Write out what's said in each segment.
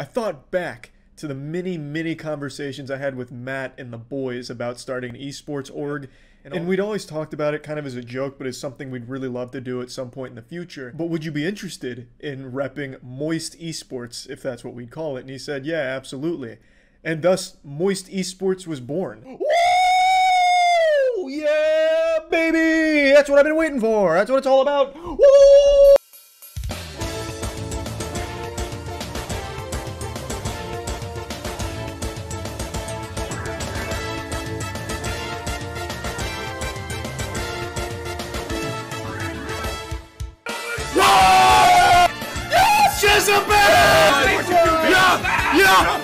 I thought back to the many conversations I had with Matt and the boys about starting an esports org. And we'd always talked about it kind of as a joke, but as something we'd really love to do at some point in the future. But would you be interested in repping Moist Esports, if that's what we'd call it? And he said, yeah, absolutely. And thus, Moist Esports was born. Woo! Yeah, baby! That's what I've been waiting for. That's what it's all about. Woo!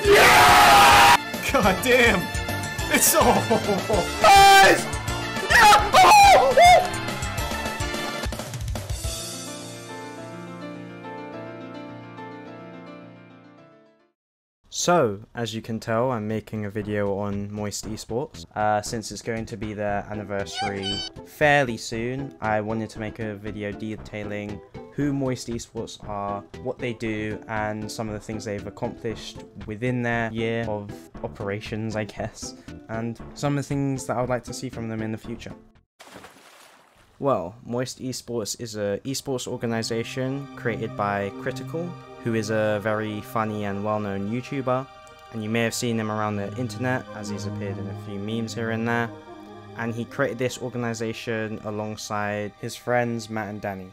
Yeah! God damn! It's so nice! Yeah! Oh! So, as you can tell, I'm making a video on Moist Esports. Since it's going to be their anniversary fairly soon, I wanted to make a video detailing who Moist Esports are, what they do, and some of the things they've accomplished within their year of operations, I guess, and some of the things that I would like to see from them in the future. Well, Moist Esports is an esports organization created by Critical, who is a very funny and well-known YouTuber, and you may have seen him around the internet as he's appeared in a few memes here and there. And he created this organization alongside his friends Matt and Danny.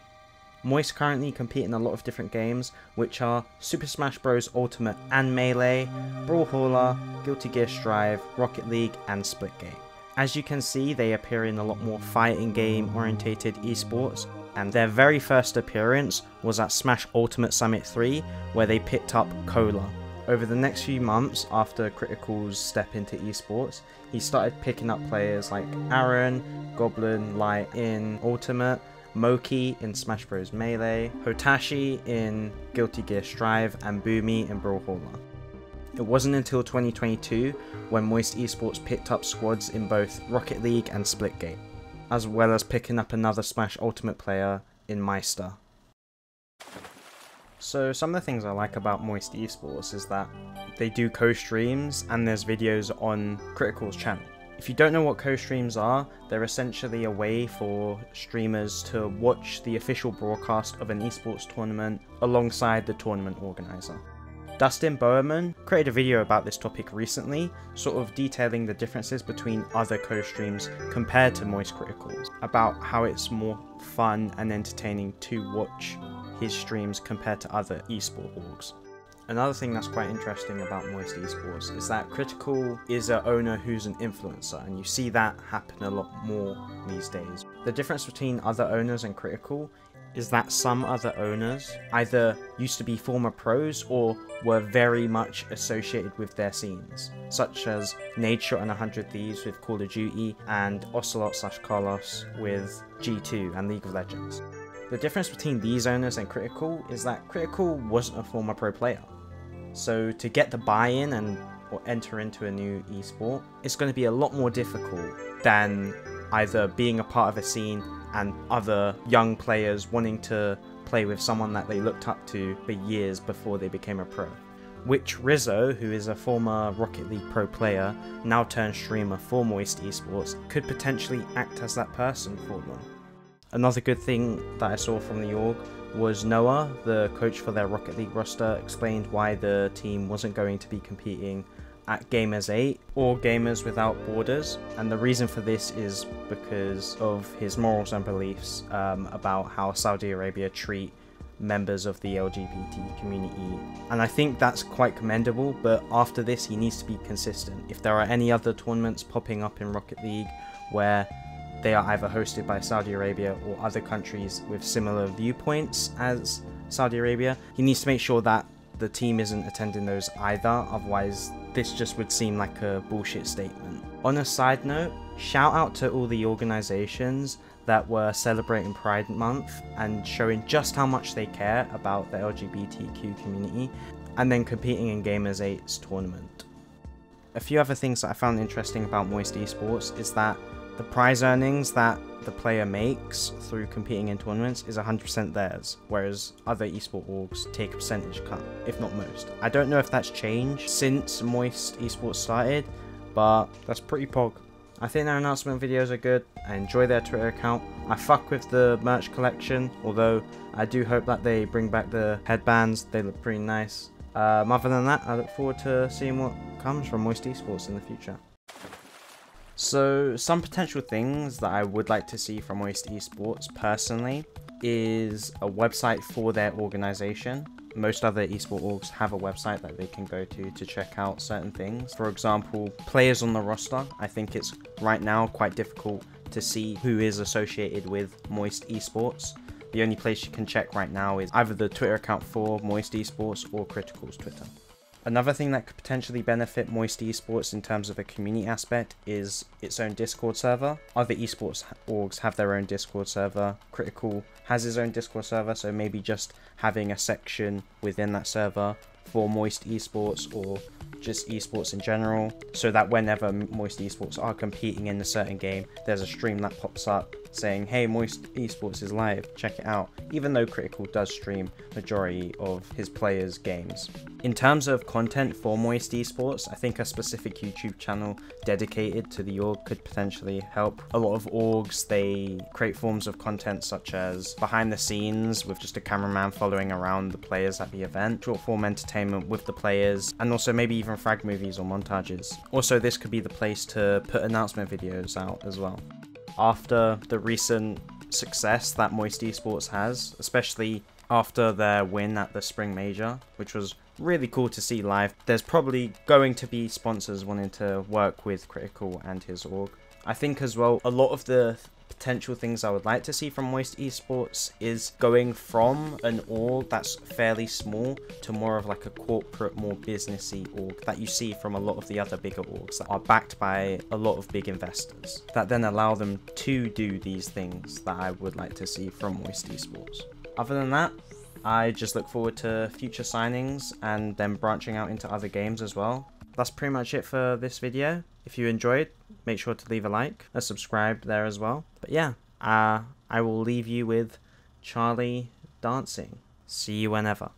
Moist currently compete in a lot of different games, which are Super Smash Bros. Ultimate and Melee, Brawlhalla, Guilty Gear Strive, Rocket League, and Splitgate. As you can see, they appear in a lot more fighting game orientated esports, and their very first appearance was at Smash Ultimate Summit 3, where they picked up Cola. Over the next few months after Critical's step into esports, he started picking up players like Aaron, Goblin, Light in Ultimate, Moki in Smash Bros. Melee, Hotashi in Guilty Gear Strive, and Boomy in Brawlhalla. It wasn't until 2022 when Moist Esports picked up squads in both Rocket League and Splitgate, as well as picking up another Smash Ultimate player in MoistCr. So some of the things I like about Moist Esports is that they do co-streams and there's videos on Critical's channel. If you don't know what co-streams are, they're essentially a way for streamers to watch the official broadcast of an esports tournament alongside the tournament organizer. Dustin Bowerman created a video about this topic recently, sort of detailing the differences between other co-streams compared to Moist Critical's, about how it's more fun and entertaining to watch his streams compared to other esport orgs. Another thing that's quite interesting about Moist Esports is that Critical is an owner who's an influencer, and you see that happen a lot more these days. The difference between other owners and Critical is that some other owners either used to be former pros or were very much associated with their scenes, such as Nadeshot and 100 Thieves with Call of Duty, and Ocelot/Carlos with G2 and League of Legends. The difference between these owners and Critical is that Critical wasn't a former pro player. So to get the buy-in or enter into a new esport, it's going to be a lot more difficult than either being a part of a scene and other young players wanting to play with someone that they looked up to for years before they became a pro. Which Rizzo, who is a former Rocket League pro player, now turned streamer for Moist Esports, could potentially act as that person for them. Another good thing that I saw from the org was Noah, the coach for their Rocket League roster, explained why the team wasn't going to be competing at Gamers 8 or Gamers Without Borders, and the reason for this is because of his morals and beliefs about how Saudi Arabia treat members of the LGBT community, and I think that's quite commendable, but after this he needs to be consistent. If there are any other tournaments popping up in Rocket League where they are either hosted by Saudi Arabia or other countries with similar viewpoints as Saudi Arabia, he needs to make sure that the team isn't attending those either, otherwise this just would seem like a bullshit statement. On a side note, shout out to all the organizations that were celebrating Pride Month and showing just how much they care about the LGBTQ community, and then competing in Gamers 8's tournament. A few other things that I found interesting about Moist Esports is that The prize earnings that the player makes through competing in tournaments is 100% theirs, whereas other esport orgs take a percentage cut, if not most. I don't know if that's changed since Moist Esports started, but that's pretty pog. I think their announcement videos are good. I enjoy their Twitter account. I fuck with the merch collection, although I do hope that they bring back the headbands. They look pretty nice. Other than that, I look forward to seeing what comes from Moist Esports in the future. So, some potential things that I would like to see from Moist Esports personally is a website for their organization. Most other esport orgs have a website that they can go to check out certain things. For example, players on the roster. I think it's right now quite difficult to see who is associated with Moist Esports. The only place you can check right now is either the Twitter account for Moist Esports or Critical's Twitter. Another thing that could potentially benefit Moist Esports in terms of a community aspect is its own Discord server. Other esports orgs have their own Discord server. Critical has his own Discord server, so maybe just having a section within that server for Moist Esports or just esports in general, so that whenever Moist Esports are competing in a certain game, there's a stream that pops up saying, hey, Moist Esports is live, check it out, even though Critical does stream majority of his players' games. In terms of content for Moist Esports, I think a specific YouTube channel dedicated to the org could potentially help. A lot of orgs, they create forms of content such as behind the scenes with just a cameraman following around the players at the event, short form entertainment with the players, and also maybe even frag movies or montages. Also, this could be the place to put announcement videos out as well. After the recent success that Moist Esports has, especially after their win at the Spring Major, which was really cool to see live, there's probably going to be sponsors wanting to work with Critical and his org. I think as well, a lot of the potential things I would like to see from Moist Esports is going from an org that's fairly small to more of like a corporate, more businessy org that you see from a lot of the other bigger orgs that are backed by a lot of big investors that then allow them to do these things that I would like to see from Moist Esports. Other than that, I just look forward to future signings and then branching out into other games as well. That's pretty much it for this video. If you enjoyed, make sure to leave a like, a subscribe there as well. But yeah, I will leave you with Charlie dancing. See you whenever.